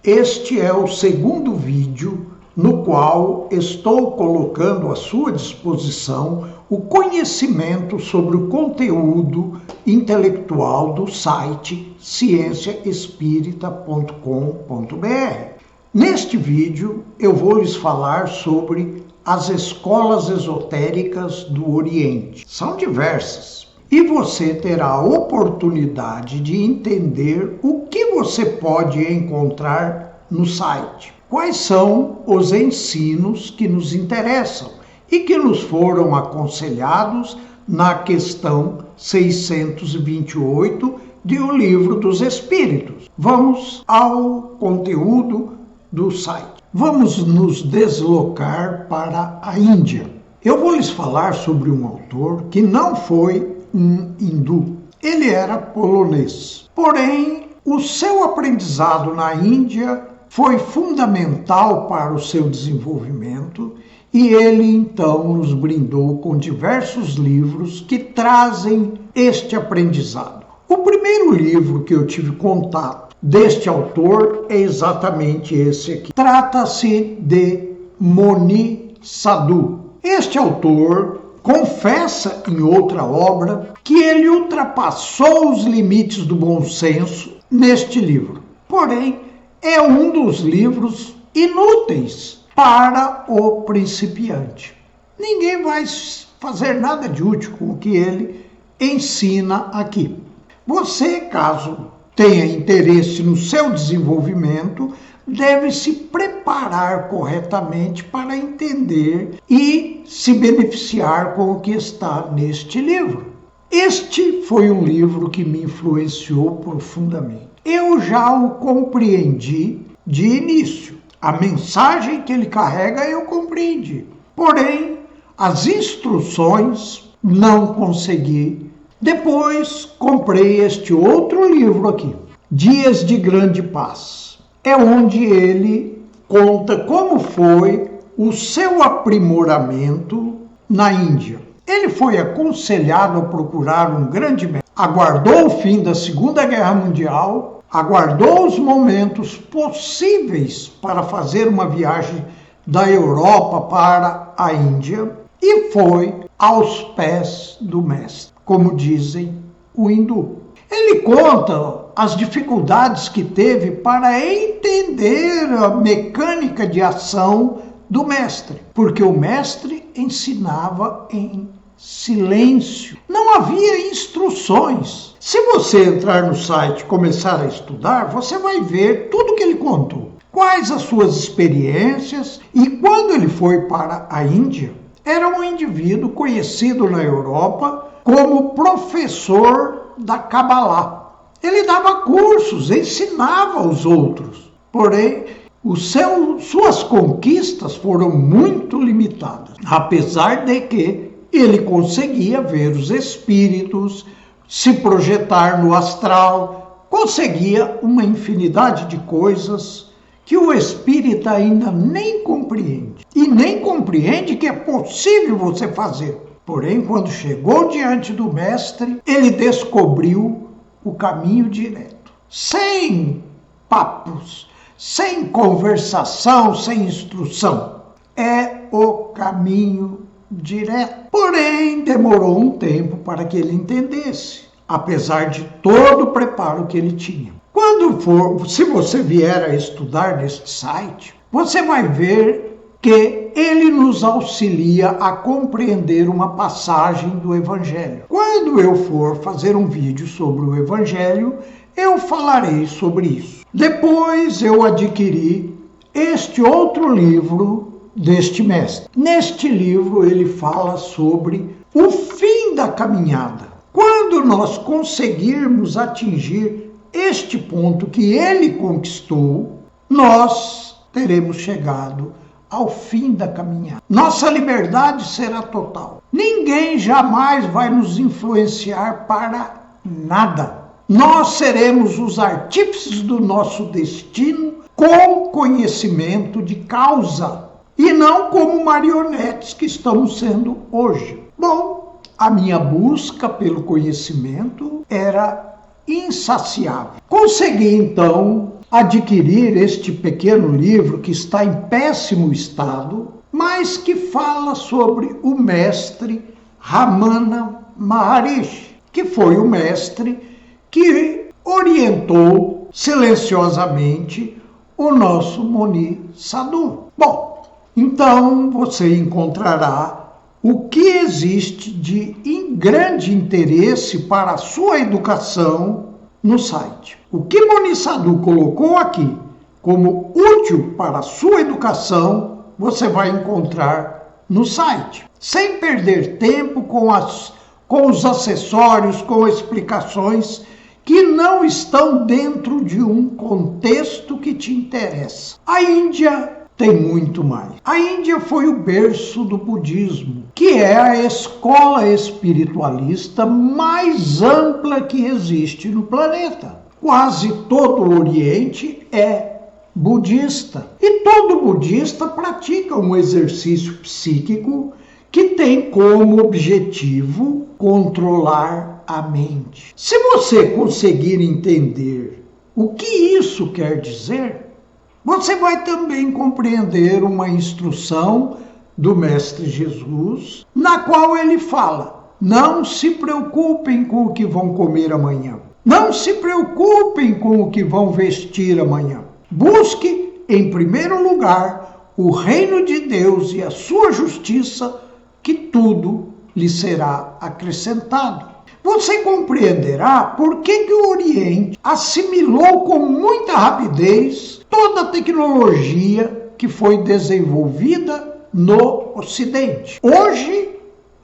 Este é o segundo vídeo no qual estou colocando à sua disposição o conhecimento sobre o conteúdo intelectual do site cienciaespírita.com.br. Neste vídeo eu vou lhes falar sobre as escolas esotéricas do Oriente. São diversas. E você terá a oportunidade de entender o que você pode encontrar no site. Quais são os ensinos que nos interessam e que nos foram aconselhados na questão 628 de O Livro dos Espíritos. Vamos ao conteúdo do site. Vamos nos deslocar para a Índia. Eu vou lhes falar sobre um autor que não foi um hindu. Ele era polonês. Porém, o seu aprendizado na Índia foi fundamental para o seu desenvolvimento e ele então nos brindou com diversos livros que trazem este aprendizado. O primeiro livro que eu tive contato deste autor é exatamente esse aqui. Trata-se de Moni Sadhu. Este autor confessa em outra obra que ele ultrapassou os limites do bom senso neste livro. Porém, é um dos livros inúteis para o principiante. Ninguém vai fazer nada de útil com o que ele ensina aqui. Você, caso tenha interesse no seu desenvolvimento, deve se preparar corretamente para entender e se beneficiar com o que está neste livro. Este foi um livro que me influenciou profundamente. Eu já o compreendi de início. A mensagem que ele carrega eu compreendi. Porém, as instruções não consegui. Depois comprei este outro livro aqui, Dias de Grande Paz. É onde ele conta como foi o seu aprimoramento na Índia. Ele foi aconselhado a procurar um grande mestre. Aguardou o fim da Segunda Guerra Mundial, aguardou os momentos possíveis para fazer uma viagem da Europa para a Índia e foi aos pés do mestre, como dizem o hindu. Ele conta as dificuldades que teve para entender a mecânica de ação do mestre, porque o mestre ensinava em silêncio. Não havia instruções. Se você entrar no site e começar a estudar, você vai ver tudo que ele contou. Quais as suas experiências e quando ele foi para a Índia, era um indivíduo conhecido na Europa como professor da Kabbalah. Ele dava cursos, ensinava aos outros. Porém, suas conquistas foram muito limitadas, apesar de que ele conseguia ver os espíritos, se projetar no astral, conseguia uma infinidade de coisas que o espírita ainda nem compreende. E nem compreende que é possível você fazer. Porém, quando chegou diante do mestre, ele descobriu o caminho direto. Sem papos, sem conversação, sem instrução. É o caminho direto. Porém, demorou um tempo para que ele entendesse, apesar de todo o preparo que ele tinha. Se você vier a estudar neste site, você vai ver que ele nos auxilia a compreender uma passagem do Evangelho. Quando eu for fazer um vídeo sobre o Evangelho, eu falarei sobre isso. Depois eu adquiri este outro livro deste mestre. Neste livro ele fala sobre o fim da caminhada. Quando nós conseguirmos atingir este ponto que ele conquistou, nós teremos chegado ao fim da caminhada. Nossa liberdade será total. Ninguém jamais vai nos influenciar para nada. Nós seremos os artífices do nosso destino com conhecimento de causa e não como marionetes que estamos sendo hoje. Bom, a minha busca pelo conhecimento era insaciável. Consegui então adquirir este pequeno livro que está em péssimo estado, mas que fala sobre o mestre Ramana Maharishi, que foi o mestre que orientou silenciosamente o nosso Moni Sadhu. Bom, então você encontrará o que existe de grande interesse para a sua educação no site. O que Moni Sadhu colocou aqui como útil para a sua educação, você vai encontrar no site. Sem perder tempo com os acessórios, com explicações que não estão dentro de um contexto que te interessa. A Índia tem muito mais. A Índia foi o berço do budismo, que é a escola espiritualista mais ampla que existe no planeta. Quase todo o Oriente é budista. E todo budista pratica um exercício psíquico que tem como objetivo controlar a mente. Se você conseguir entender o que isso quer dizer, você vai também compreender uma instrução do Mestre Jesus, na qual ele fala: não se preocupem com o que vão comer amanhã. Não se preocupem com o que vão vestir amanhã. Busque, em primeiro lugar, o reino de Deus e a sua justiça, que tudo lhe será acrescentado. Você compreenderá por que o Oriente assimilou com muita rapidez toda a tecnologia que foi desenvolvida no Ocidente. Hoje,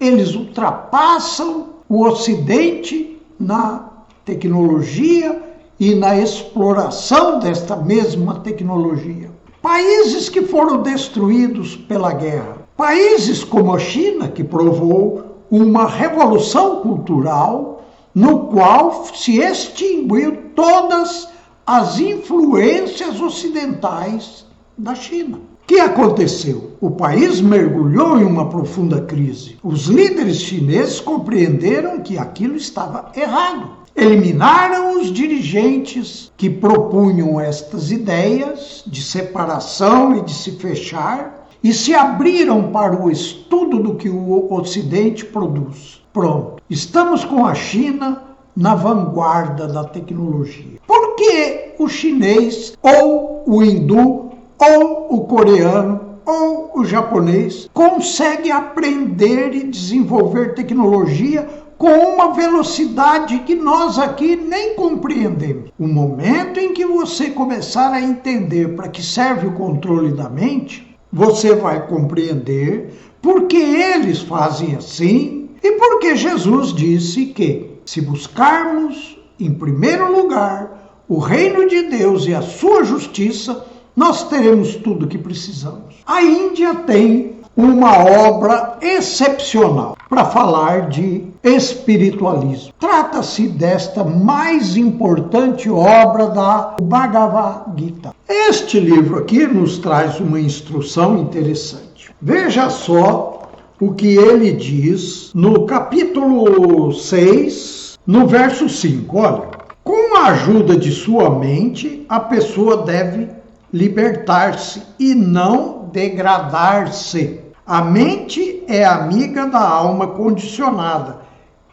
eles ultrapassam o Ocidente na tecnologia e na exploração desta mesma tecnologia. Países que foram destruídos pela guerra, países como a China, que provou uma revolução cultural no qual se extinguiu todas as influências ocidentais da China. O que aconteceu? O país mergulhou em uma profunda crise. Os líderes chineses compreenderam que aquilo estava errado. Eliminaram os dirigentes que propunham estas ideias de separação e de se fechar e se abriram para o estudo do que o Ocidente produz. Pronto, estamos com a China na vanguarda da tecnologia. Por que o chinês, ou o hindu, ou o coreano, ou o japonês consegue aprender e desenvolver tecnologia com uma velocidade que nós aqui nem compreendemos? O momento em que você começar a entender para que serve o controle da mente, você vai compreender por que eles fazem assim e por que Jesus disse que, se buscarmos, em primeiro lugar, o reino de Deus e a sua justiça, nós teremos tudo o que precisamos. A Índia tem uma obra excepcional para falar de espiritualismo. Trata-se desta mais importante obra da Bhagavad Gita. Este livro aqui nos traz uma instrução interessante. Veja só o que ele diz no capítulo 6, no verso 5. Olha, com a ajuda de sua mente, a pessoa deve libertar-se e não degradar-se. A mente é amiga da alma condicionada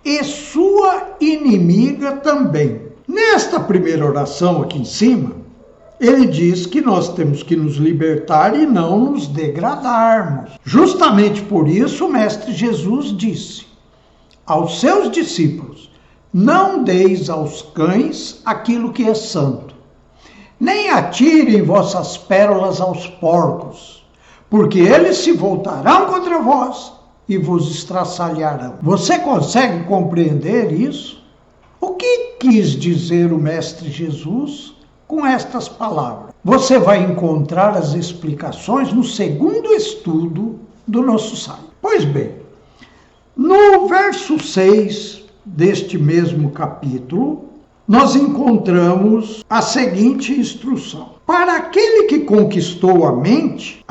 e sua inimiga também. Nesta primeira oração aqui em cima, ele diz que nós temos que nos libertar e não nos degradarmos. Justamente por isso o Mestre Jesus disse aos seus discípulos: não deis aos cães aquilo que é santo, nem atirem vossas pérolas aos porcos, porque eles se voltarão contra vós e vos estraçalharão. Você consegue compreender isso? O que quis dizer o Mestre Jesus com estas palavras? Você vai encontrar as explicações no segundo estudo do nosso site. Pois bem, no verso 6 deste mesmo capítulo, nós encontramos a seguinte instrução: para aquele que conquistou a mente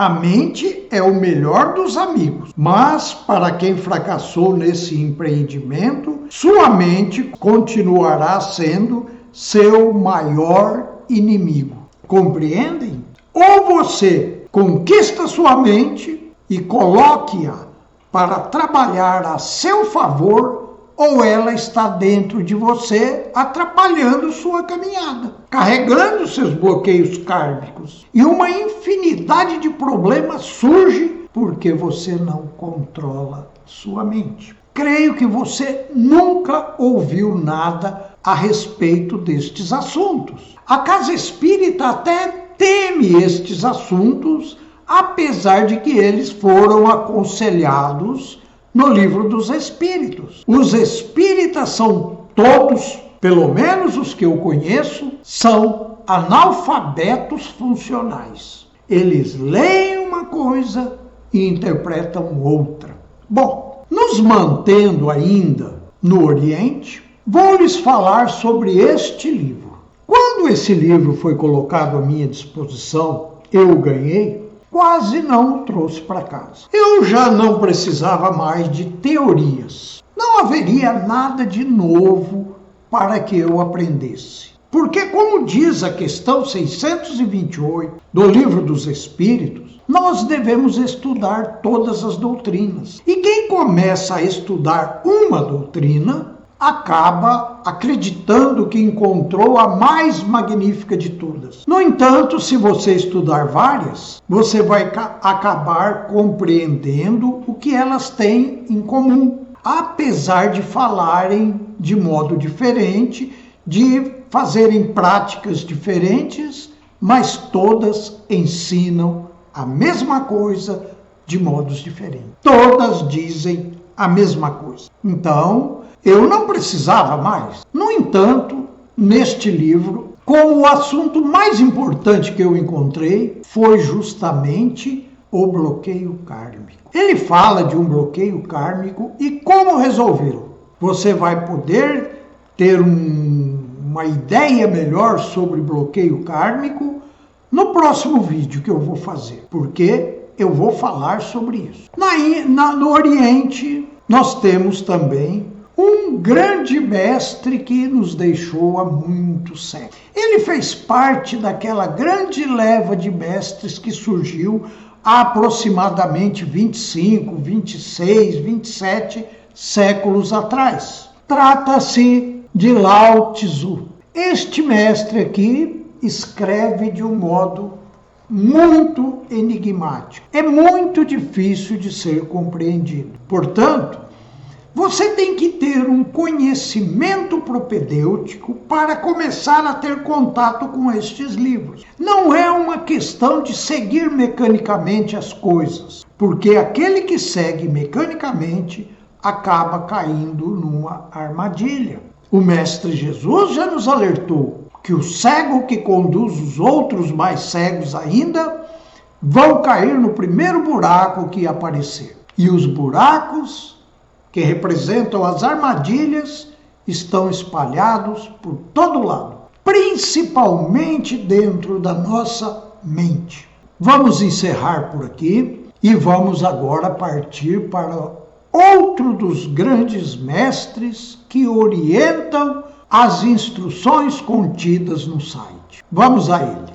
é o melhor dos amigos, mas para quem fracassou nesse empreendimento, sua mente continuará sendo seu maior inimigo. Compreendem? Ou você conquista sua mente e coloque-a para trabalhar a seu favor, ou ela está dentro de você, atrapalhando sua caminhada, carregando seus bloqueios kármicos. E uma infinidade de problemas surge porque você não controla sua mente. Creio que você nunca ouviu nada a respeito destes assuntos. A Casa Espírita até teme estes assuntos, apesar de que eles foram aconselhados no Livro dos Espíritos. Os espíritas são todos, pelo menos os que eu conheço, são analfabetos funcionais. Eles leem uma coisa e interpretam outra. Bom, nos mantendo ainda no Oriente, vou lhes falar sobre este livro. Quando esse livro foi colocado à minha disposição, eu o ganhei, quase não o trouxe para casa. Eu já não precisava mais de teorias. Não haveria nada de novo para que eu aprendesse. Porque, como diz a questão 628 do Livro dos Espíritos, nós devemos estudar todas as doutrinas. E quem começa a estudar uma doutrina acaba acreditando que encontrou a mais magnífica de todas. No entanto, se você estudar várias, você vai acabar compreendendo o que elas têm em comum, apesar de falarem de modo diferente, de fazerem práticas diferentes, mas todas ensinam a mesma coisa de modos diferentes. Todas dizem a mesma coisa. Então, eu não precisava mais. No entanto, neste livro, como o assunto mais importante que eu encontrei foi justamente o bloqueio kármico. Ele fala de um bloqueio kármico e como resolvê-lo. Você vai poder ter uma ideia melhor sobre bloqueio kármico no próximo vídeo que eu vou fazer, porque eu vou falar sobre isso. No Oriente, nós temos também um grande mestre que nos deixou há muitos séculos. Ele fez parte daquela grande leva de mestres que surgiu há aproximadamente 25, 26, 27 séculos atrás. Trata-se de Lao Tzu. Este mestre aqui escreve de um modo muito enigmático. É muito difícil de ser compreendido. Portanto, você tem que ter um conhecimento propedêutico para começar a ter contato com estes livros. Não é uma questão de seguir mecanicamente as coisas, porque aquele que segue mecanicamente acaba caindo numa armadilha. O Mestre Jesus já nos alertou que o cego que conduz os outros mais cegos ainda vão cair no primeiro buraco que aparecer. E os buracos que representam as armadilhas estão espalhados por todo lado, principalmente dentro da nossa mente. Vamos encerrar por aqui e vamos agora partir para outro dos grandes mestres que orientam as instruções contidas no site. Vamos a ele.